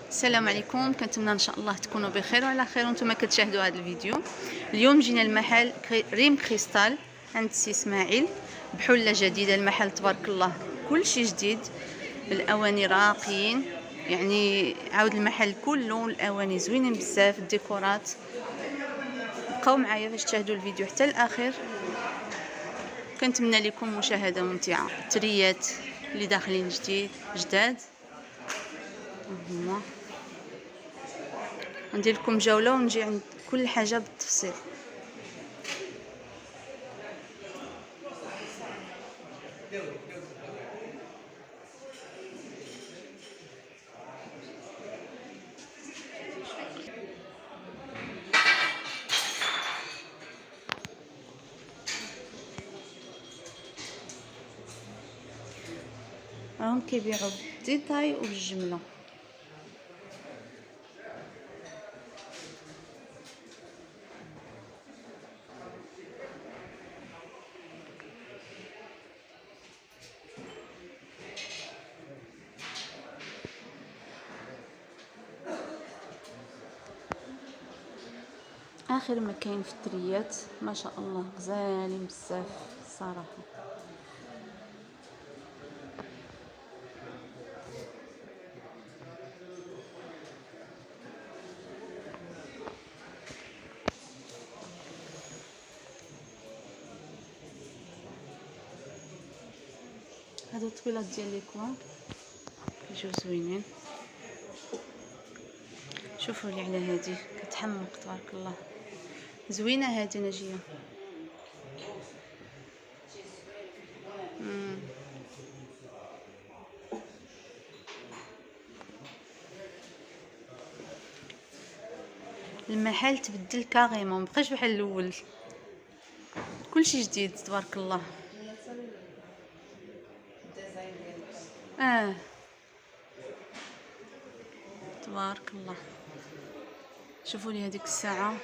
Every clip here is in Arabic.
السلام عليكم، كنتمنى ان شاء الله تكونوا بخير وعلى خير وانتم كتشاهدوا هذا الفيديو. اليوم جينا المحل ريم كريستال عند سي اسماعيل بحله جديده. المحل تبارك الله كل شيء جديد، الاواني راقيين، يعني عاود المحل كله الاواني زوينين بزاف، الديكورات. بقاو معايا باش تشاهدوا الفيديو حتى الاخر. كنتمنى لكم مشاهده ممتعه. التريات اللي داخلين جداد هما. ندير لكم جوله ونجي عند كل حاجه بالتفصيل. راهم كيبيعوا بالديتاي وبالجمله. اخر ما كاين في التريات ما شاء الله غزالين بزاف الصراحه. هادو الطويلات ديال لي كوان كيجيو زوينين. شوفوا لي على هادي كتحمق تبارك الله، زوينه هادي نجيه. المحل تبدل كاريمون، مبقاش بحال الاول، كلشي جديد تبارك الله. تبارك الله. شوفوا لي هذيك الساعه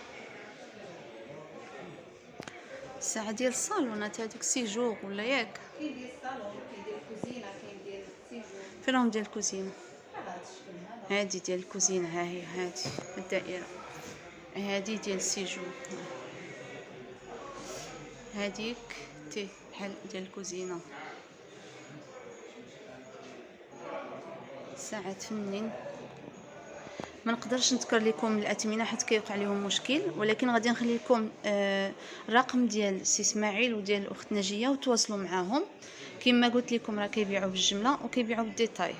ديال الصالونات، هذيك سيجور ولا ياك؟ كاين ديال الصالون، كاين ديال الكوزينه، كاين ديال السيجور. فين راهم ديال الكوزينه؟ هذا الشكل هذا. هادي ديال الكوزينه، ها هي هادي الدائره، هادي ديال السيجور، هاديك تي بحال ديال الكوزينه. ساعات فنين. ما نقدرش نذكر لكم الاثمنه حيت كيوقع لهم مشكل، ولكن غادي نخلي لكم الرقم ديال سي اسماعيل وديال الاخت نجيه وتواصلوا معاهم. كما قلت لكم راه كيبيعوا بالجمله وكيبيعوا بالديتاي،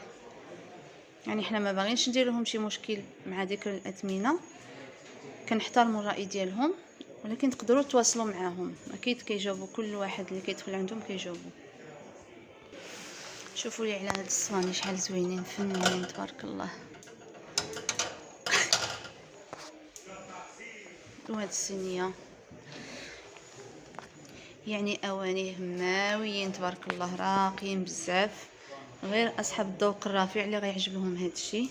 يعني حنا ما باغينش ندير لهم شي مشكل مع ذكر الاثمنه، كنحترموا الراي ديالهم، ولكن تقدروا تواصلوا معاهم، اكيد كيجاوبوا كل واحد اللي كيدخل عندهم كيجاوبوا. شوفوا لي على هاد الصواني شحال زوينين فنين تبارك الله. وهاد الصينيه يعني اواني هماويين تبارك الله، راقيين بزاف، غير اصحاب الذوق الرفيع اللي غيعجب لهم هذا الشيء.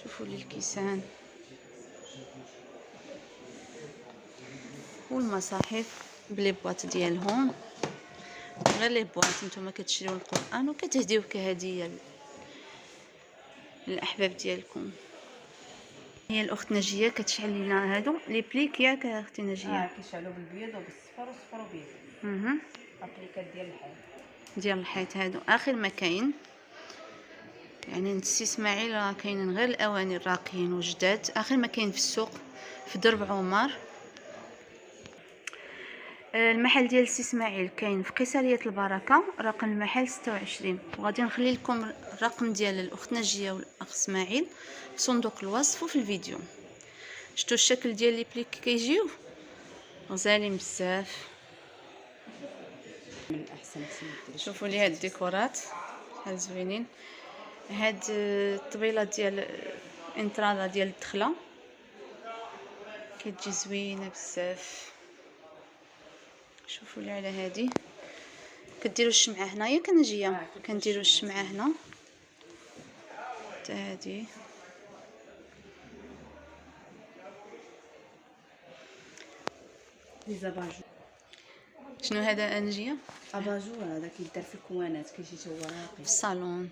شوفوا لي الكيسان والمصاحف بلي بواط ديالهم، غير لي بواط نتوما كتشريو القران وكتهديوه كهديه للاحباب ديالكم. هي الاخت نجيه كتشعل لنا هادو لي بليك ياك اختي نجيه؟ كيشعلوا بالبيض وبالصفر وصفر وبيض. ابليكات ديال الحيط. ديال الحيط هادو اخر ما كاين، يعني نسي اسماعيل راه كاينين غير الاواني الراقيين وجداد، اخر ما كاين في السوق في درب عمر. المحل ديال سي اسماعيل كاين في قيصريه البركه، رقم المحل 26، وغادي نخلي لكم الرقم ديال الاخت نجيه والاخ اسماعيل في صندوق الوصف وفي الفيديو. شفتوا الشكل ديال لي بليك كيجيو غزالين بزاف. من احسن شوفوا لي هاد الديكورات شحال زوينين. هاد الطبيله ديال انترادا ديال الدخله كتجي زوينه بزاف. شوفوا لي على هادي كديروا الشمعه هنايا كنجيه، كنديروا الشمعه هنا حتى هادي. لي زاباجو شنو هذا نجيه؟ اباجور هذا كيدار في الكوانات، كيجي تا هو راقي في الصالون.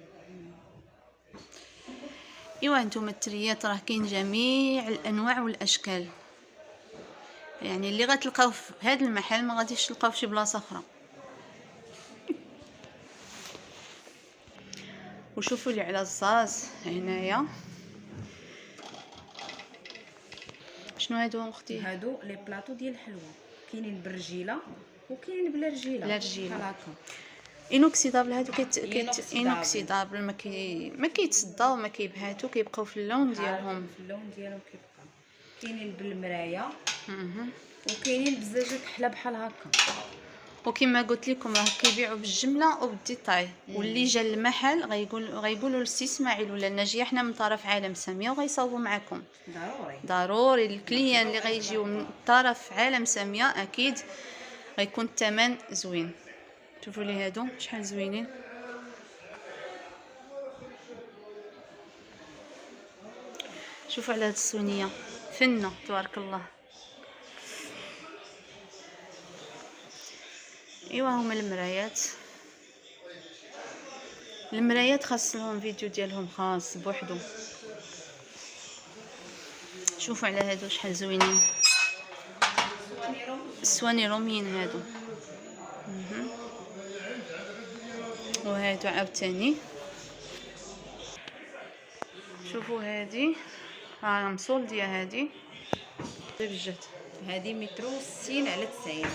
ايوا هانتوما التريات راه كاين جميع الانواع والاشكال، يعني اللي غتلقاو في هذا المحل ما غاديش تلقاو في شي بلاصه اخرى. وشوفوا لي على الزاز هنايا. شنو هادو اختي؟ هادو لي بلاطو ديال الحلوى، كاينين بالرجيله وكاينين بلا رجيله، بلا رجيلة. بحال هكا. انوكسيدابل هادو إينوكسيدابل. انوكسيدابل ما كيتصداو ما كيبهاتو، كيبقاو في اللون ديالهم. في اللون ديالهم كيبقى. كاينين بالمرايه مهم. وكاينين بزاجه كحله بحال هكا. وكما قلت لكم راه كيبيعوا بالجمله وبالديتاي، واللي جا للمحل غيقولوا للسي اسماعيل ولا الناجيه حنا من طرف عالم ساميه وغيصاوبوا معكم. ضروري الكليان اللي غيجيو من طرف عالم ساميه اكيد غيكون الثمن زوين. شوفوا لي هادو شحال زوينين. شوفوا على هاد الصينيه فنه تبارك الله. ايوا هما المرايات خاص لهم فيديو ديالهم خاص بوحدو. شوفوا على هادو شحال زوينين، السواني روميين هادو. وهادو عاوتاني شوفوا هادي راه مصولديه هادي بجد. هادي مترو 60 على 90.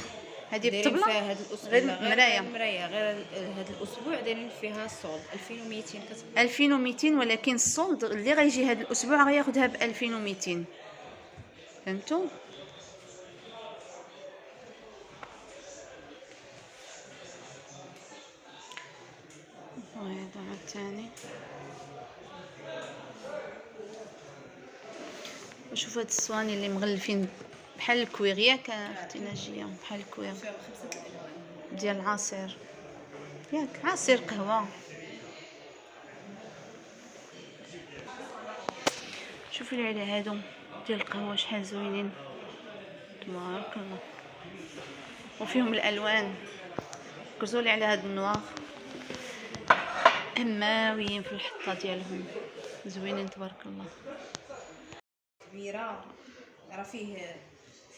هادي دايرين بالطبله فيها هاد الاسبوع غير غير مرايه المرايه غير هاد الاسبوع دايرين فيها الصول 2200 كتبقى 2200، ولكن الصولد اللي غيجي هذا الاسبوع غياخدها ب 2200. فهمتوا؟ وهذا عاوتاني. وشوف هاد الصواني اللي مغلفين بحال الكويغ، ياك اختي ناجيه؟ بحال الكويغ فيها بخمسه الالوان ديال العصير، ياك عصير قهوه. شوفوا لي على هادو ديال القهوه شحال زوينين تبارك الله، وفيهم الالوان. ركزوا لي على هاد النوار هماويين في الحطه ديالهم، زوينين تبارك الله. كبيره راه فيه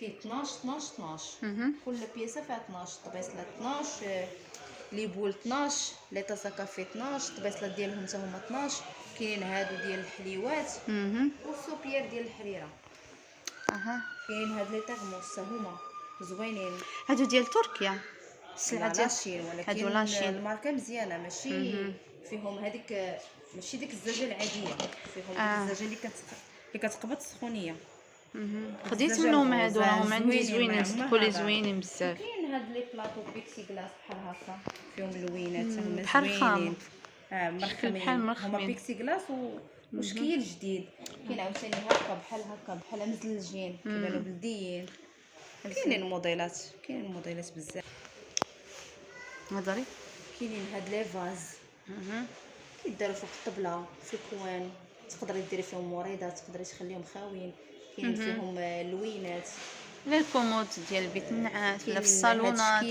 12 12 12. كل بياسه فيها 12 طبيصله 12 لي بول 12 لي طاسه كافي 12 طبيصله ديالهم حتى هما 12. كاينين هادو ديال الحليوات والسوبيير ديال الحريره. كاين هاد لي طيغموس حتى هما زوينين. هادو ديال تركيا السلعه ديال لاشين، هادو ولكن لاشين. الماركه مزيانه ماشي فيهم هذيك ماشي ديك الزجاجه العاديه، فيهم ديك الزجاجه اللي كتقبض السخونيه. خديت منهم هادو راهم عندي زوينين صدقوا لي زوينين بزاف. كاين هاد لي بلاطو بيكسي كلاس بحال هكا فيهم اللوينات هما بحال زوينين بحال هما مرخمين. بيكسي كلاس وشكيل جديد. كاين عاوتاني هكا بحال مزلجين كيبانوا بلديين. كاينين موديلات بزاف. هضري. كاينين هاد لي فاز كيداروا فوق الطبله في الكوان، تقدري ديري فيهم مريضات، تقدري تخليهم خاويين. كاين فيهم اللوينات الكومود ديال البيت النعاس ولا في الصالونات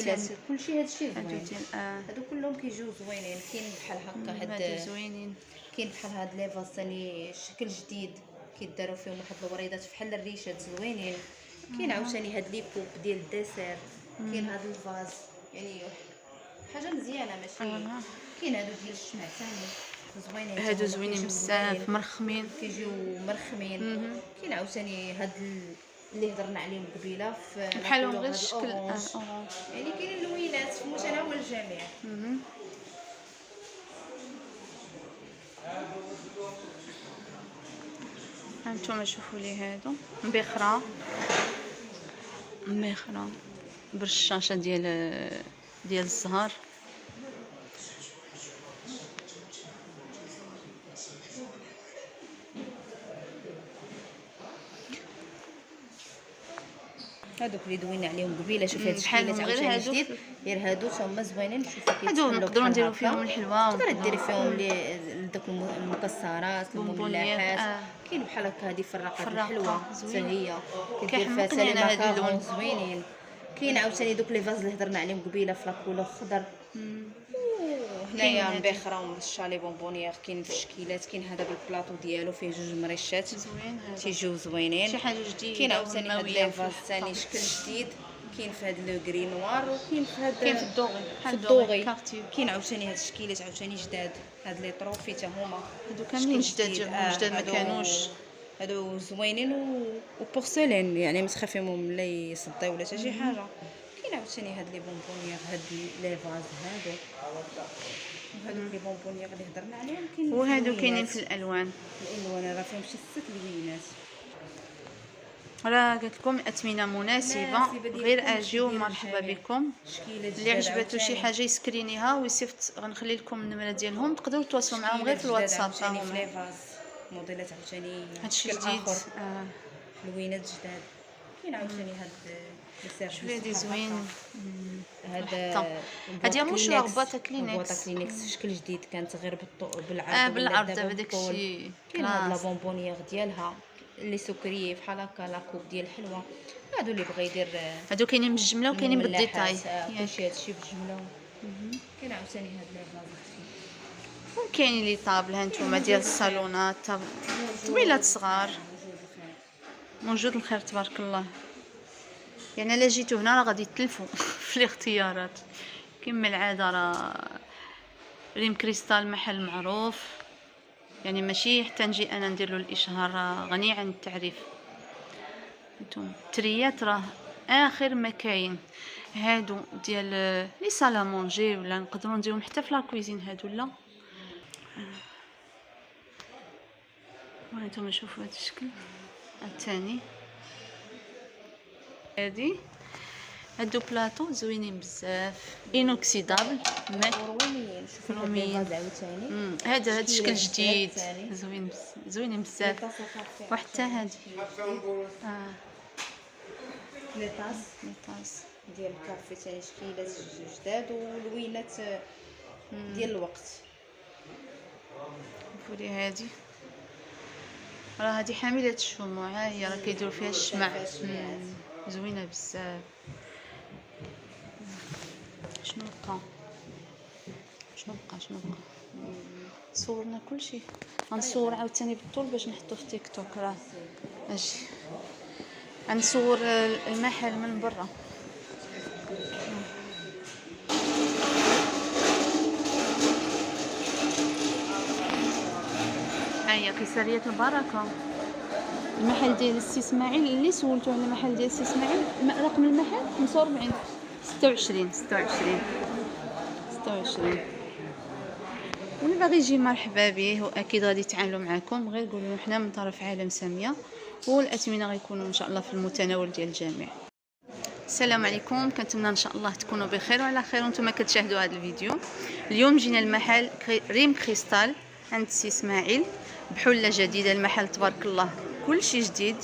كلشي هادشي هادو زوين. ديال هادو كلهم كيجيو زوينين. كاين بحال هكا هادو زوينين. كاين بحال هاد لي فاز ثاني شكل جديد كيداروا فيهم واحد الوريدات بحال الريشات زوينين. كاين عاوتاني هاد لي بوب ديال الديسير. كاين هاد الفاز يعني حاجه مزيانه ماشي. كاين هادو ديال الشمع ثاني زوينين. هادو زوينين بزاف مرخمين كيجيو مرخمين. كاين عاوتاني هاد اللي هضرنا عليهم قبيله في بحالهم غير هاد الشكل الأورانج. يعني كاين اللوينات في متناول الجميع. هانتوما شوفوا لي هادو مبخره بالشاشه ديال الزهر. هادوك اللي دوينا عليهم قبيله. شوف هاد بحالهم الشكيلات غير عاوتاني هادو جديد غير هادو هما زوينين. شوفوا هادو نقدروا نديروا فيهم الحلوى، تقدري ديري فيهم دوك المكسرات المملحات. كاين بحال هكا هادي فراقات الحلوى حتى هي كدير فيها حتى لي ماكارون زوينين. كاين عاوتاني دوك لي فاز اللي هضرنا عليهم قبيله في لاكولور خضر. هنايا هادي. مبخره ومرشه لي بونبونيير، كاين بالشكيلات، كاين هذا بالبلاطو ديالو فيه جوج مريشات زوين هذا، تيجيو زوينين. شي حاجه جديده. كاين عاوتاني هاد والماوية لي فاز ثاني شكل جديد، كاين في هاد لو غري نوار، وكاين في هاد كاين في الدوغي في بحال الدوغي. كارتير. كاين عاوتاني هاد الشكيلات عاوتاني جداد، هاد لي طروفي حتى هما هادو كاملين شكل جداد، جابهم جداد ما هادو- كانوش. هادو زوينين وبورسلين، يعني مسخه فيهم لا يصدي ولا حتى شي حاجه. كاين عاوتاني هاد لي بونبونيير، هاد لي فاز هادو، وهادوك لي بونبونيير اللي هضرنا عليهم كاين. وهادو كاينين في الالوان. الالوان راه فيهم شي 6 لوينات. راه قلت لكم اثمنه مناسبه، غير اجيو مرحبا بكم. اللي عجباتو شي حاجه يسكرينيها ويصيفط، غنخلي لكم النمره ديالهم، تقدروا تواصلوا معاهم غير في الواتساب. عاوتاني في لي فاز موديلات عاوتاني هادشي شكل جديد. آخر. لوينات جداد. كاين عاوتاني هاد شوف هادي زوين. هذا هادي مشروع بواطه كلينكس. بواطه كلينكس في شكل جديد، كانت غير بالعرض. بالعرض دابا داكشي. كاين هاد لا بونبونيير ديالها اللي سكريه بحال هكا لاكوب ديال الحلوه. هادو اللي بغى يدير هادو كاينين بالجمله وكاينين بالديتاي. كلشي هادشي بالجمله. كاين عاوتاني هاد لي فاز. وكاين لي طابل ها نتوما ديال الصالونات، طويلات صغار. موجود الخير تبارك الله. يعني الا جيتو هنا راه غادي تلفوا في الاختيارات كما العاده. راه ريم كريستال محل معروف، يعني ماشي حتى نجي انا ندير له الاشهار، راه غني عن التعريف. انتم تريات راه اخر ما كاين. هادو ديال لي سالامونجي، ولا نقدروا نديرهم حتى في لا كويزين هادو. لا وانتم شوفوا هذا الشكل الثاني. هادو بلاطو زوينين بزاف، انوكسيدابل مات روميين. شوفوا هاد روميين. لي فاز عاوتاني. هذا الشكل جديد ثاني. زوينين بزاف. وحتى هادي لي طاس طاس ديال الكافي ثاني شكيلات جداد، ولوينات ديال الوقت. فولي هادي راه هادي حامله الشموع، ها هي راه كيديروا فيها الشمع. زوينه بزاف. شنو بقى صورنا كلشي. غنصور عاوتاني بالطول باش نحطو في تيك توك. راه اجي غنصور المحل من برا. هيا قيصرية البركة، المحل ديال السي اسماعيل. اللي سولتو على المحل ديال السي اسماعيل، رقم المحل 45 26. واللي باغي يجي مرحبا به، واكيد غادي يتعاملوا معكم. غير قولوا حنا من طرف عالم ساميه، والاثمنه غيكونوا ان شاء الله في المتناول ديال الجميع. السلام عليكم، كنتمنى ان شاء الله تكونوا بخير وعلى خير وانتم كتشاهدوا هذا الفيديو. اليوم جينا المحل ريم كريستال عند سي اسماعيل بحله جديده. المحل تبارك الله كلشي جديد،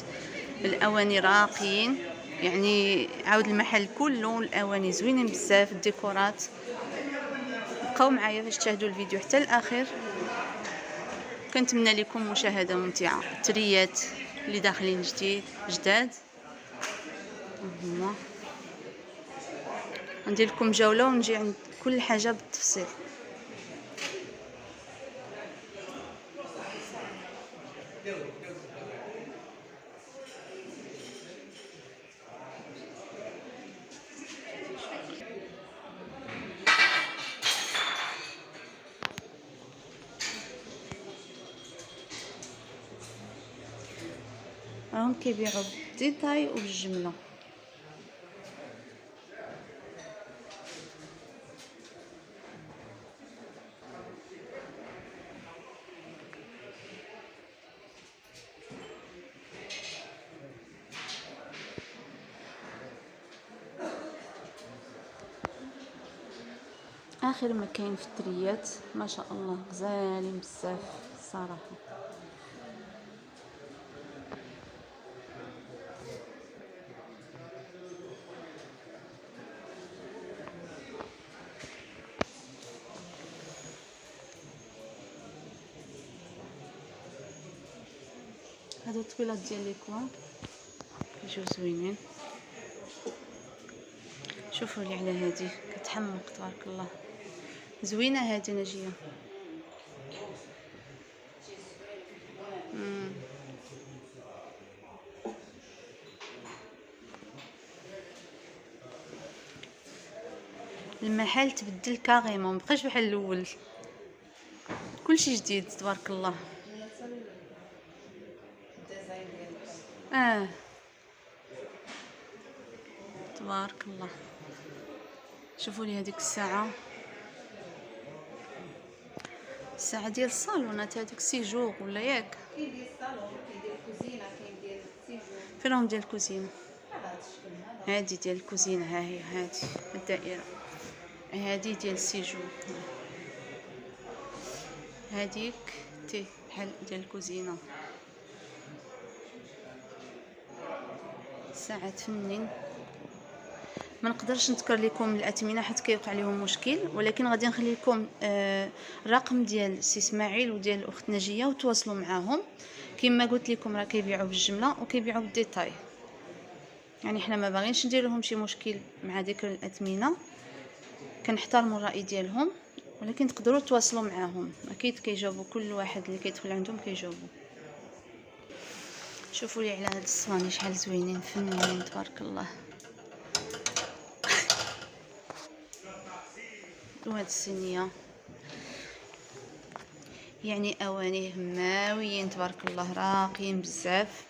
الاواني راقيين، يعني عاود المحل كله الاواني زوينين بزاف، الديكورات. بقاو معايا باش تشاهدوا الفيديو حتى الاخر. كنتمنى لكم مشاهده ممتعه. التريات اللي داخلين جداد هما. ندير لكم جوله ونجي عند كل حاجه بالتفصيل. راهم كيبيعوا بالديتاي وبالجمله. اخر ما كاين في التريات ما شاء الله غزالين بزاف الصراحه. هادو الطويلات ديال لي كوا كيجيو زوينين. شوفوا لي على هذه كتحمق تبارك الله، زوينه هذه نجيه. المحل تبدل كاريمون، مبقاش بحال الاول، كلشي جديد تبارك الله. تبارك الله. شوفوا لي هذيك الساعه ديال الصالونات، هذيك سيجور ولا ياك؟ كاين ديال الصالون، كاين ديال الكوزينه، كاين ديال السيجور. فين راهم ديال الكوزينه؟ هذا الشكل هذا. هادي ديال الكوزينه، ها هي هادي الدائره، هادي ديال السيجور، هاديك تي بحال ديال الكوزينه. ساعات فنين. ما نقدرش نذكر لكم الاثمنه حيت كيوقع لهم مشكل، ولكن غادي نخلي لكم الرقم ديال سي اسماعيل وديال الاخت نجيه وتواصلوا معاهم. كما قلت لكم راه كيبيعوا بالجمله وكيبيعوا بالديتاي، يعني حنا ما باغينش ندير لهم شي مشكل مع ذكر الاثمنه، كنحترموا الراي ديالهم، ولكن تقدروا تواصلوا معاهم، اكيد كيجاوبوا كل واحد اللي كيدخل عندهم كيجاوبوا. شوفوا لي على هاد الصواني شحال زوينين فنين تبارك الله. وهاد الصينيه يعني اوانيه ماويين تبارك الله، راقيين بزاف،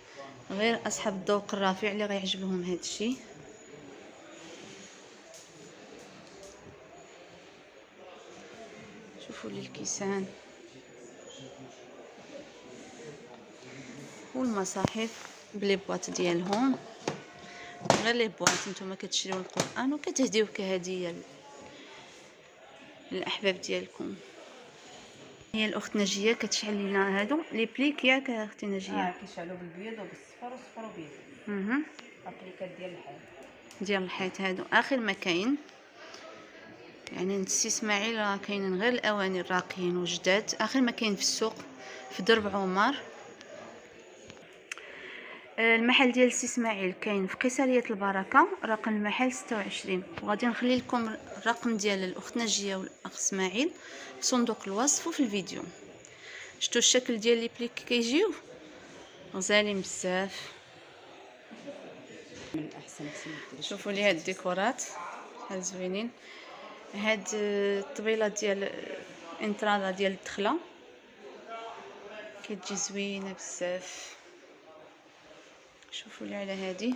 غير اصحاب الذوق الرفيع اللي غيعجب لهم هذا الشيء. شوفوا لي الكيسان والمصاحف بلي بواط ديالهم، غير لي بواط نتوما كتشريو القران وكتهديوه كهديه للاحباب ديالكم. هي الاخت نجيه كتشعل لنا هادو لي بليك ياك اختي نجيه؟ كيشعلوا بالبيض وبالصفر وصفر وبيض. ابليكات ديال الحيط. ديال الحيط هادو اخر ما كاين، يعني السي اسماعيل راه كاينين غير الاواني الراقيين وجداد، اخر ما كاين في السوق في درب عمر. المحل ديال السي اسماعيل كاين في قيصريه البركه، رقم المحل 26، وغادي نخلي لكم الرقم ديال الاخت نجيه والاخ اسماعيل في صندوق الوصف وفي الفيديو. شفتوا الشكل ديال لي بليك كيجيو غزالين بزاف، من احسن شوفوا لي هاد الديكورات شحال زوينين. هاد الطبيله ديال انترادا ديال الدخله كتجي زوينه بزاف. شوفوا لي على هادي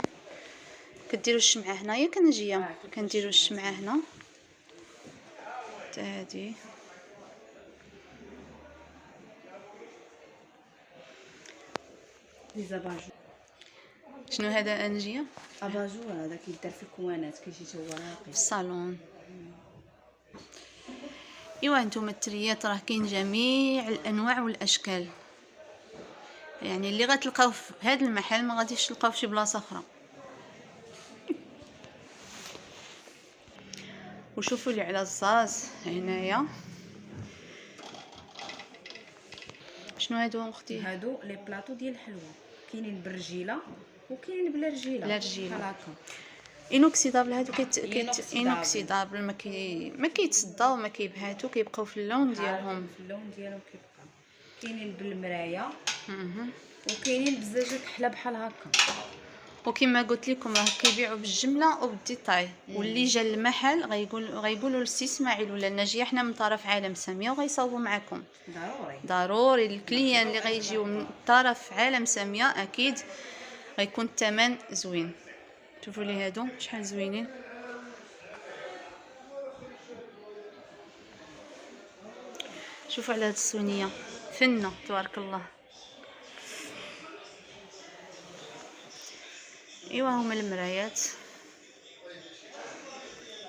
كديروا الشمعه هنايا كنجيه، كنديروا الشمعه هنا حتى هادي. لي زاباجو. شنو هذا نجيه؟ اباجور هذا كيدار في الكوانات، كيجي تا هو راقي في الصالون. ايوا نتوما التريات راه كاين جميع الانواع والاشكال، يعني اللي غتلقاو في هذا المحل ما غاديش تلقاو في شي بلاصه اخرى. وشوفوا لي على الزاز هنايا. شنو هادو اختي؟ هادو لي بلاطو ديال الحلوى، كاينين بالرجيله وكاينين بلا رجيله. بلا رجيلة. بحال هكا انوكسيدابل هادو إينوكسيدابل. انوكسيدابل ما كيتصداو ما كيبهاتو، كيبقاو في اللون ديالهم. في اللون ديالهم كيبقى. كاينين بالمرايه وكاينين بزاجات حلا بحال هكا. وكما قلت لكم راه كيبيعوا بالجمله وبالديتاي، واللي جا للمحل غيقولوا للسي اسماعيل ولا النجيه حنا من طرف عالم ساميه وغيصاوبوا معكم. ضروري الكليان اللي غيجيو من طرف عالم ساميه اكيد غيكون الثمن زوين. شوفوا لي هادو شحال زوينين. شوفوا على هاد الصينيه فنه تبارك الله. ايوا هما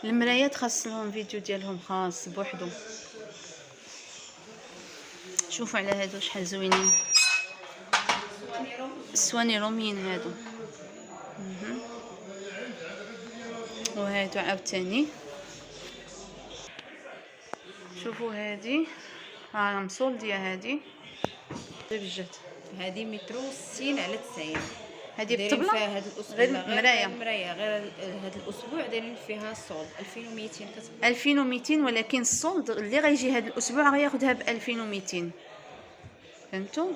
المرايات خاص لهم فيديو ديالهم خاص بوحدو. شوفوا على هادو شحال زوينين، السواني روميين هادو. وهادو عاوتاني شوفوا هادي راه مصولديه، هادي بجد هادي مترو 60 على 90. هذه دايرين بالطبله فيها هاد الاسبوع غير لا، مرايه. المرايه غير هاد الاسبوع دايرين فيها الصول 2200 كتبقى. 2200، ولكن الصولد اللي غيجي هذا الاسبوع غياخدها ب 2200. فهمتوا؟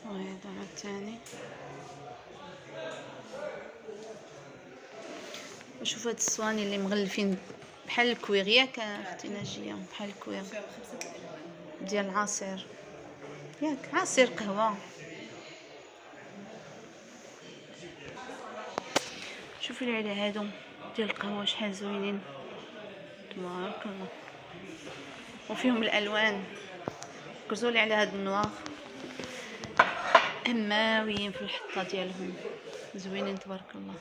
وهذا عاوتاني شوفوا هاد الصواني اللي مغلفين بحال الكوير، ياك اختي ناجيه؟ بحال الكوير فيهم 5 الالوان. ديال العصير، ياك عصير قهوه. شوفوا لي على هادو ديال القهوه شحال زوينين تبارك الله، وفيهم الالوان. ركزوا لي على هاد النوار، هماويين في الحطه ديالهم، زوينين تبارك الله.